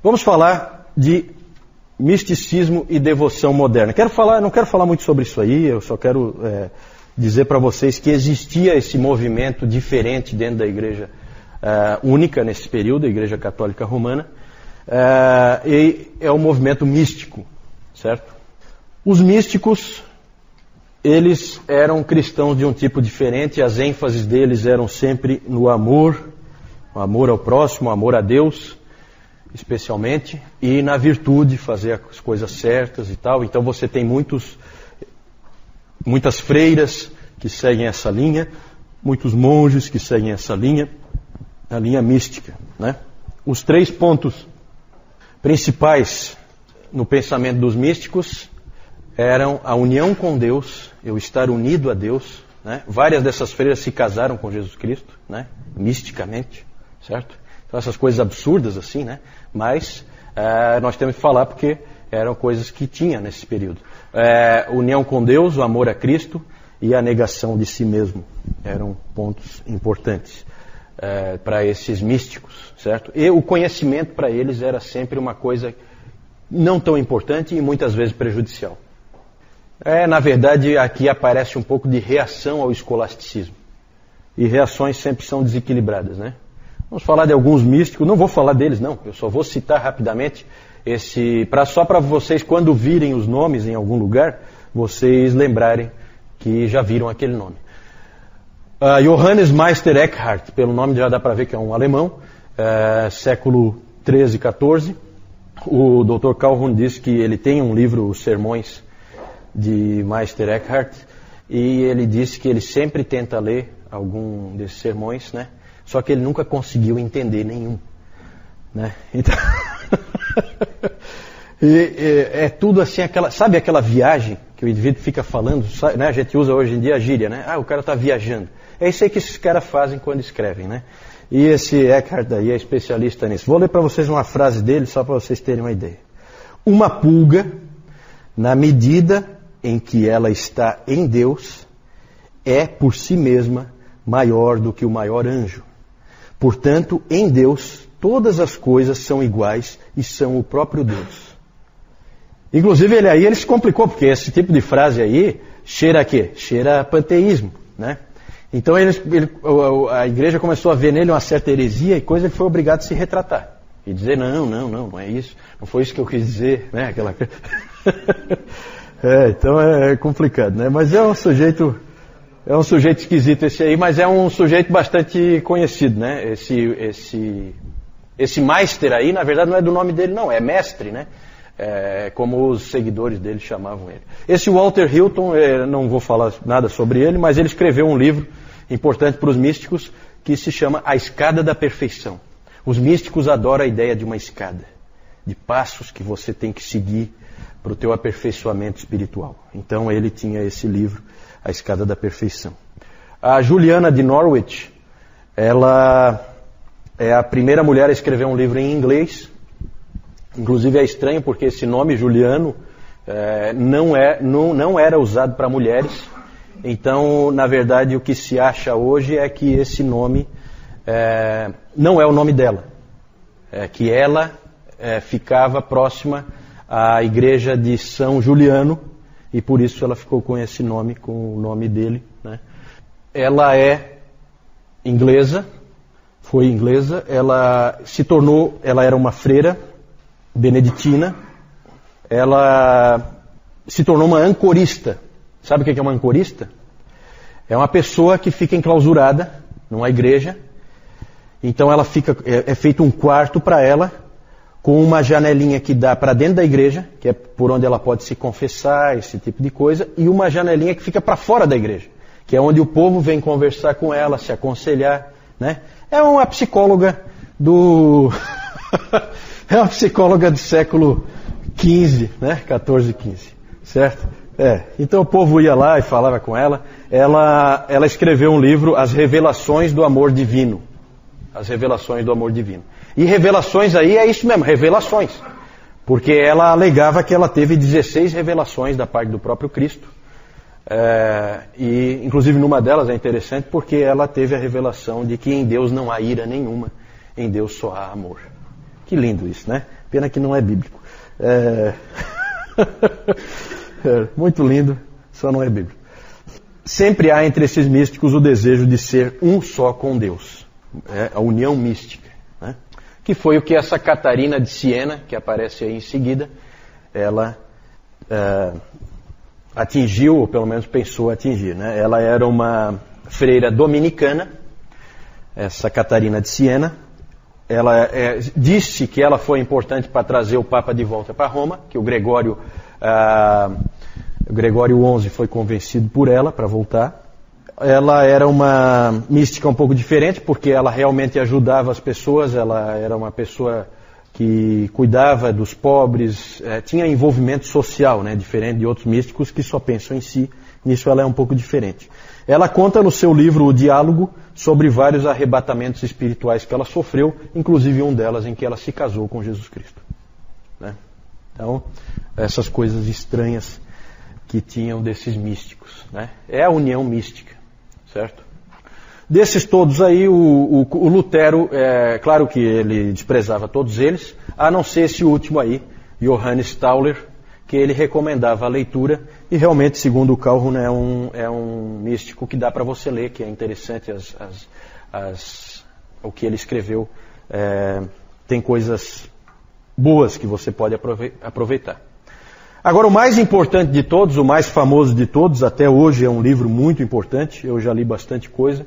Vamos falar de misticismo e devoção moderna. Não quero falar muito sobre isso aí, eu só quero dizer para vocês que existia esse movimento diferente dentro da igreja única nesse período, a Igreja Católica Romana, e é o movimento místico, certo? Os místicos, eles eram cristãos de um tipo diferente, as ênfases deles eram sempre no amor, o amor ao próximo, o amor a Deus, especialmente, e na virtude, fazer as coisas certas e tal. Então você tem muitas freiras que seguem essa linha, muitos monges que seguem essa linha, a linha mística, né? Os 3 pontos principais no pensamento dos místicos eram a união com Deus, eu estar unido a Deus, né? Várias dessas freiras se casaram com Jesus Cristo, né? Misticamente, certo? Então essas coisas absurdas assim, né? Mas nós temos que falar porque eram coisas que tinha nesse período. União com Deus, o amor a Cristo e a negação de si mesmo eram pontos importantes para esses místicos, certo? E o conhecimento para eles era sempre uma coisa não tão importante e muitas vezes prejudicial. Na verdade, aqui aparece um pouco de reação ao escolasticismo. E reações sempre são desequilibradas, né? Vamos falar de alguns místicos, não vou falar deles não, eu só vou citar rapidamente só para vocês, quando virem os nomes em algum lugar, vocês lembrarem que já viram aquele nome. Johannes Meister Eckhart, pelo nome já dá para ver que é um alemão, século 13 e 14. O Dr. Calhoun diz que ele tem um livro, Os Sermões de Meister Eckhart, e ele disse que ele sempre tenta ler algum desses sermões, né? Só que ele nunca conseguiu entender nenhum, né? Então é tudo assim, sabe aquela viagem que o indivíduo fica falando, né? A gente usa hoje em dia a gíria, né? O cara está viajando. É isso aí que esses caras fazem quando escrevem, né? E esse Eckhart aí é especialista nisso. Vou ler para vocês uma frase dele, só para vocês terem uma ideia. Uma pulga, na medida em que ela está em Deus, é por si mesma maior do que o maior anjo. Portanto, em Deus, todas as coisas são iguais e são o próprio Deus. Inclusive, ele se complicou, porque esse tipo de frase aí cheira a quê? Cheira a panteísmo, né? Então a igreja começou a ver nele uma certa heresia e coisa, ele foi obrigado a se retratar. E dizer, não é isso, não foi isso que eu quis dizer, né? Aquela... então é complicado, né? Mas é um sujeito esquisito esse aí, mas é um sujeito bastante conhecido, né? Esse Meister aí, na verdade, não é do nome dele, não, é mestre, né? Como os seguidores dele chamavam ele. Esse Walter Hilton, não vou falar nada sobre ele, mas ele escreveu um livro importante para os místicos que se chama A Escada da Perfeição. Os místicos adoram a ideia de uma escada, de passos que você tem que seguir para o teu aperfeiçoamento espiritual. Então ele tinha esse livro, A Escada da Perfeição. A Juliana de Norwich, ela é a primeira mulher a escrever um livro em inglês. Inclusive é estranho porque esse nome Juliano não era usado para mulheres. Então, na verdade, o que se acha hoje é que esse nome não é o nome dela. Que ela ficava próxima à igreja de São Juliano e por isso ela ficou com esse nome, com o nome dele, né? Ela é inglesa, foi inglesa, ela era uma freira beneditina, ela se tornou uma ancorista. Sabe o que é uma ancorista? É uma pessoa que fica enclausurada numa igreja, então ela é feito um quarto para ela, com uma janelinha que dá para dentro da igreja, que é por onde ela pode se confessar, esse tipo de coisa, e uma janelinha que fica para fora da igreja, que é onde o povo vem conversar com ela, se aconselhar, né? É uma psicóloga é uma psicóloga do século XV, né? 14, 15, certo? Então o povo ia lá e falava com ela. Ela escreveu um livro, As Revelações do Amor Divino. As Revelações do Amor Divino. E revelações aí é isso mesmo, revelações. Porque ela alegava que ela teve 16 revelações da parte do próprio Cristo. E inclusive numa delas é interessante porque ela teve a revelação de que em Deus não há ira nenhuma, em Deus só há amor. Que lindo isso, né? Pena que não é bíblico. Muito lindo, só não é bíblico. Sempre há entre esses místicos o desejo de ser um só com Deus. A união mística, né? Que foi o que essa Catarina de Siena, que aparece aí em seguida, ela atingiu, ou pelo menos pensou atingir, né? Ela era uma freira dominicana, essa Catarina de Siena. Ela disse que ela foi importante para trazer o Papa de volta para Roma, que o Gregório XI foi convencido por ela para voltar. Ela era uma mística um pouco diferente, porque ela realmente ajudava as pessoas, ela era uma pessoa que cuidava dos pobres, tinha envolvimento social, né, diferente de outros místicos que só pensam em si. Nisso ela é um pouco diferente. Ela conta no seu livro O Diálogo sobre vários arrebatamentos espirituais que ela sofreu, inclusive um delas em que ela se casou com Jesus Cristo, né? Então, essas coisas estranhas que tinham desses místicos, né? É a união mística, certo? Desses todos aí, o Lutero, claro que ele desprezava todos eles, a não ser esse último aí, Johannes Tauler, que ele recomendava a leitura, e realmente, segundo o Calhoun, é um místico que dá para você ler, que é interessante o que ele escreveu. Tem coisas boas que você pode aproveitar. Agora, o mais importante de todos, o mais famoso de todos, até hoje é um livro muito importante, eu já li bastante coisa,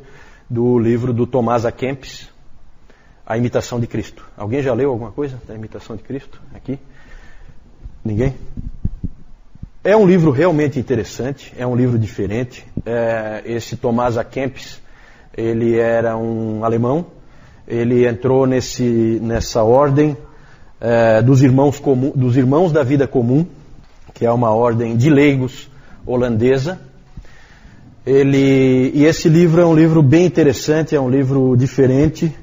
do livro do Tomás A. Kempis, A Imitação de Cristo. Alguém já leu alguma coisa da Imitação de Cristo aqui? Ninguém? É um livro realmente interessante, é um livro diferente. Esse Tomás A. Kempis, ele era um alemão, ele entrou nessa ordem dos irmãos da vida comum, que é uma ordem de leigos holandesa. E esse livro é um livro bem interessante, é um livro diferente,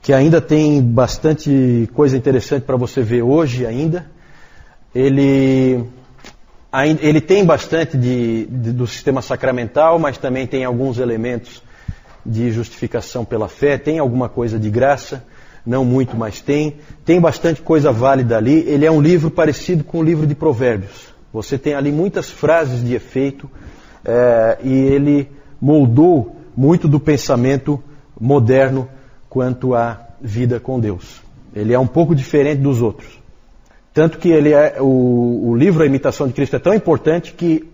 que ainda tem bastante coisa interessante para você ver hoje ainda. Ele tem bastante do sistema sacramental, mas também tem alguns elementos de justificação pela fé, tem alguma coisa de graça, não muito, mas tem bastante coisa válida ali. Ele é um livro parecido com o livro de Provérbios. Você tem ali muitas frases de efeito, e ele moldou muito do pensamento moderno quanto à vida com Deus. Ele é um pouco diferente dos outros. Tanto que o livro A Imitação de Cristo é tão importante que,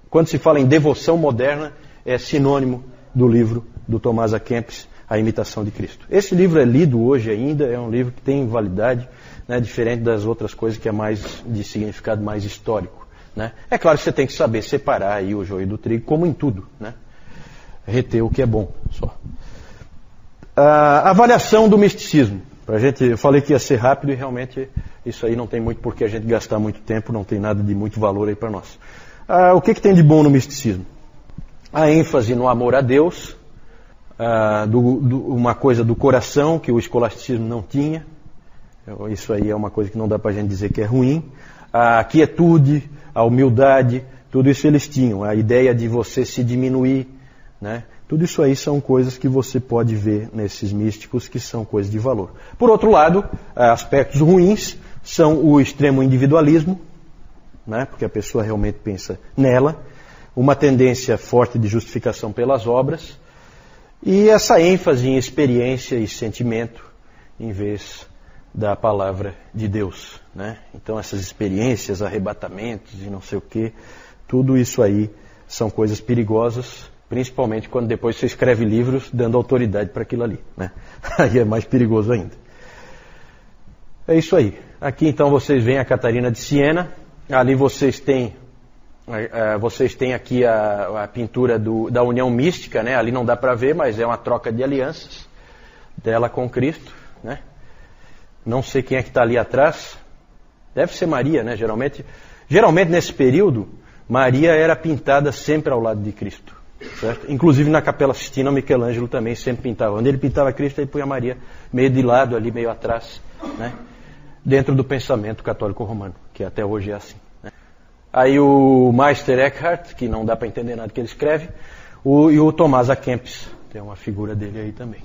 quando se fala em devoção moderna, é sinônimo do livro do Tomás A. Kempis, A Imitação de Cristo. Esse livro é lido hoje ainda, é um livro que tem validade, né, diferente das outras coisas que é mais de significado mais histórico, né? É claro que você tem que saber separar aí o joio do trigo, como em tudo, né? Reter o que é bom só. Avaliação do misticismo. Eu falei que ia ser rápido e realmente isso aí não tem muito por que a gente gastar muito tempo, não tem nada de muito valor aí para nós. O que tem de bom no misticismo? A ênfase no amor a Deus, uma coisa do coração que o escolasticismo não tinha. Isso aí é uma coisa que não dá para a gente dizer que é ruim. A quietude, a humildade, tudo isso eles tinham. A ideia de você se diminuir, né? Tudo isso aí são coisas que você pode ver nesses místicos que são coisas de valor. Por outro lado, aspectos ruins são o extremo individualismo, né? Porque a pessoa realmente pensa nela, uma tendência forte de justificação pelas obras, e essa ênfase em experiência e sentimento em vez da palavra de Deus, né? Então essas experiências, arrebatamentos e não sei o que, tudo isso aí são coisas perigosas, principalmente quando depois você escreve livros dando autoridade para aquilo ali, né? Aí é mais perigoso ainda. É isso aí. Aqui então vocês veem a Catarina de Siena, ali vocês têm aqui a pintura da união mística, né? Ali não dá para ver, mas é uma troca de alianças dela com Cristo, né? Não sei quem é que está ali atrás. Deve ser Maria, né? Geralmente nesse período, Maria era pintada sempre ao lado de Cristo, certo? Inclusive na Capela Sistina, Michelangelo também sempre pintava. Onde ele pintava Cristo, ele punha Maria meio de lado ali, meio atrás, né? Dentro do pensamento católico romano, que até hoje é assim, né? Aí o Meister Eckhart, que não dá para entender nada que ele escreve, e o Tomás A. Kempis, tem uma figura dele aí também.